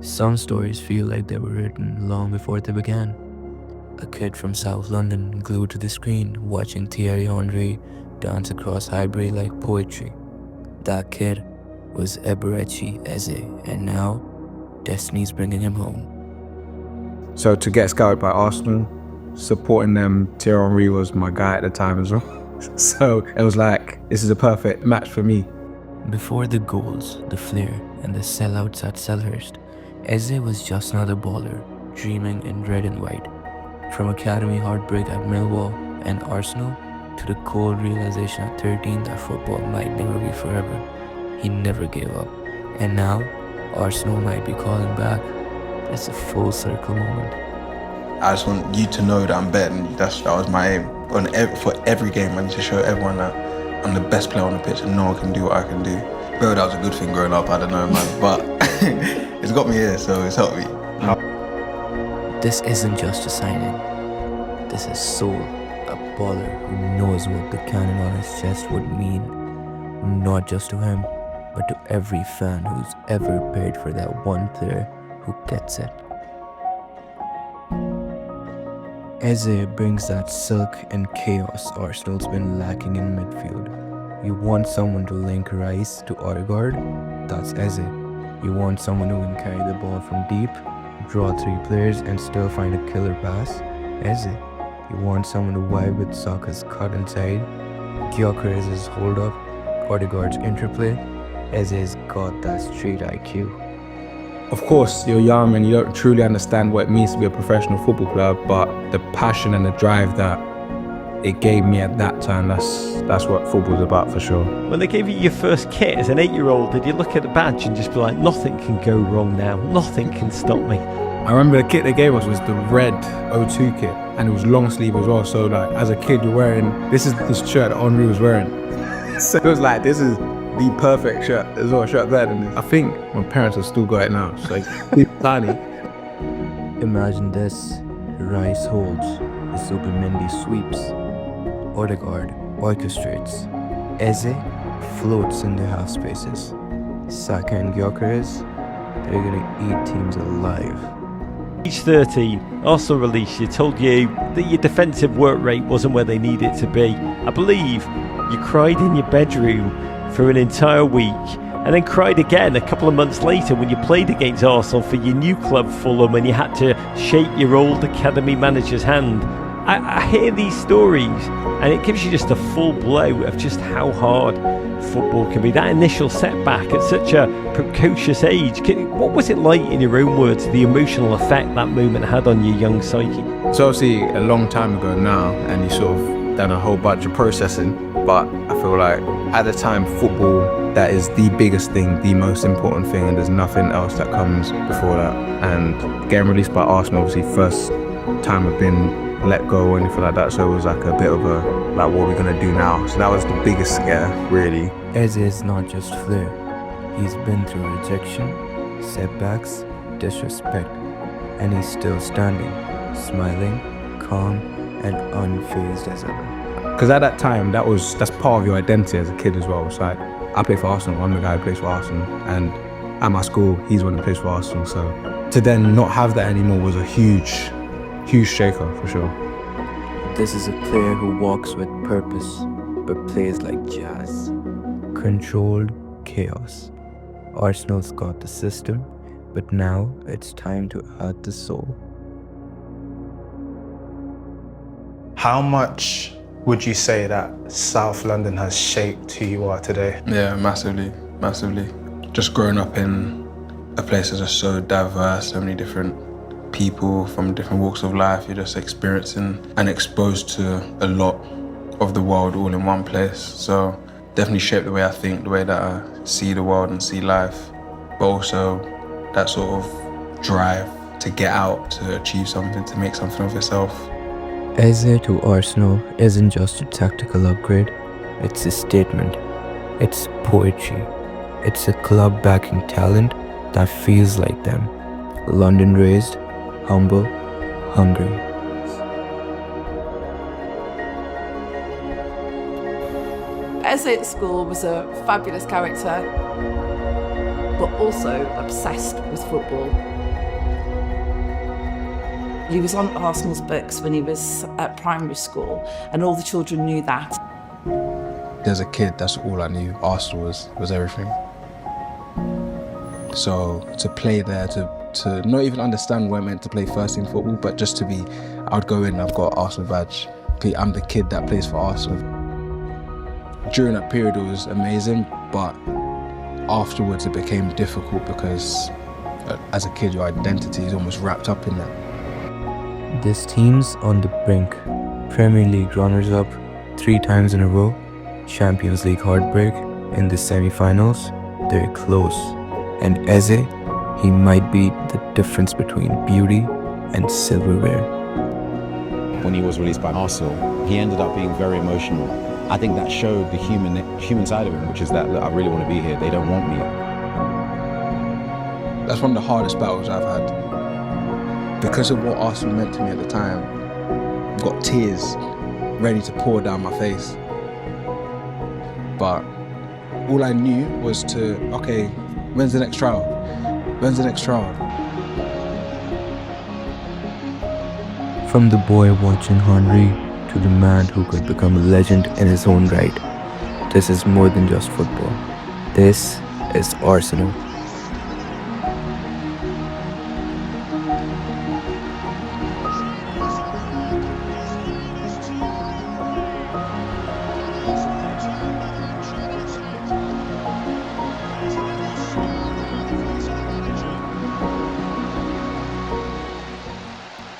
Some stories feel like they were written long before they began. A kid from South London glued to the screen watching Thierry Henry dance across Highbury like poetry. That kid was Eberechi Eze, and now destiny's bringing him home. So to get scouted by Arsenal, supporting them, Thierry Henry was my guy at the time as well. So it was like, this is a perfect match for me. Before the goals, the flair, and the sellouts at Selhurst, Eze was just another baller, dreaming in red and white. From academy heartbreak at Millwall and Arsenal, to the cold realization at 13 that football might never be forever, he never gave up. And now, Arsenal might be calling back. It's a full circle moment. I just want you to know that I'm better than you. That was my aim. For every game, I need to show everyone that I'm the best player on the pitch and no one can do what I can do. Whether that was a good thing growing up, I don't know, man. But it's got me here, so it's helped me. This isn't just a signing. This is soul, a baller who knows what the cannon on his chest would mean. Not just to him, but to every fan who's ever paid for that one player who gets it. Eze brings that silk and chaos Arsenal's been lacking in midfield. You want someone to link Rice to Odegaard? That's Eze. You want someone who can carry the ball from deep, draw 3 players and still find a killer pass? Eze. You want someone to vibe with Saka's cut inside, Gyökeres's hold up, Odegaard's interplay? Eze's got that street IQ. Of course, you're young and you don't truly understand what it means to be a professional football player, but the passion and the drive that it gave me at that time, that's what football's about for sure. When they gave you your first kit as an 8-year-old, did you look at the badge and just be like, nothing can go wrong now, nothing can stop me? I remember the kit they gave us was the red O2 kit, and it was long sleeve as well, so like as a kid you're wearing, this shirt that Henry was wearing. So it was like, this is the perfect shirt. There's no shirt better than this. I think my parents have still got it now. It's like tiny. Imagine this. Rice holds, Zubimendi sweeps, Odegaard orchestrates, Eze floats in the half spaces. Saka and Gyökeres, they're gonna eat teams alive. Age 13, Arsenal released you, told you that your defensive work rate wasn't where they need it to be. I believe you cried in your bedroom for an entire week and then cried again a couple of months later when you played against Arsenal for your new club Fulham and you had to shake your old academy manager's hand. I hear these stories and it gives you just a full blow of just how hard football can be. That initial setback at such a precocious age, what was it like, in your own words, the emotional effect that moment had on your young psyche? So obviously a long time ago now, and you sort of done a whole bunch of processing, but I feel like at the time football, that is the biggest thing, the most important thing, and there's nothing else that comes before that. And getting released by Arsenal, obviously first time I've been let go or anything like that, so it was like a bit of a, like, what are we gonna do now? So that was the biggest scare, really. Eze is not just flair. He's been through rejection, setbacks, disrespect, and he's still standing, smiling, calm, and unfazed as ever. Because at that time, that's part of your identity as a kid as well. It's like, I play for Arsenal, I'm the guy who plays for Arsenal, and at my school, he's one who plays for Arsenal, so to then not have that anymore was a huge shaker for sure. This is a player who walks with purpose, but plays like jazz. Controlled chaos. Arsenal's got the system, but now it's time to add the soul. How much would you say that South London has shaped who you are today? Yeah, massively. Just growing up in a place that's just so diverse, so many different people from different walks of life, you're just experiencing and exposed to a lot of the world all in one place. So definitely shaped the way I think, the way that I see the world and see life, but also that sort of drive to get out, to achieve something, to make something of yourself. Eze to Arsenal isn't just a tactical upgrade, it's a statement. It's poetry. It's a club backing talent that feels like them. London raised, humble, hungry. Eze at school was a fabulous character. but also obsessed with football. He was on Arsenal's books when he was at primary school, and all the children knew that. As a kid, that's all I knew. Arsenal was everything. So to play there, to not even understand where I meant to play first team football, but just to be, I would go in, I've got an Arsenal badge. I'm the kid that plays for Arsenal. During that period, it was amazing, but afterwards it became difficult because as a kid, your identity is almost wrapped up in that. This team's on the brink. Premier League runners-up 3 times in a row, Champions League heartbreak in the semi-finals. They're close. And Eze, he might be the difference between beauty and silverware. When he was released by Arsenal, he ended up being very emotional. I think that showed the human side of him, which is that, look, I really want to be here, they don't want me. That's one of the hardest battles I've had. Because of what Arsenal meant to me at the time, I've got tears ready to pour down my face. But all I knew was okay, when's the next trial? When's the next trial? From the boy watching Henry to the man who could become a legend in his own right, this is more than just football. This is Arsenal.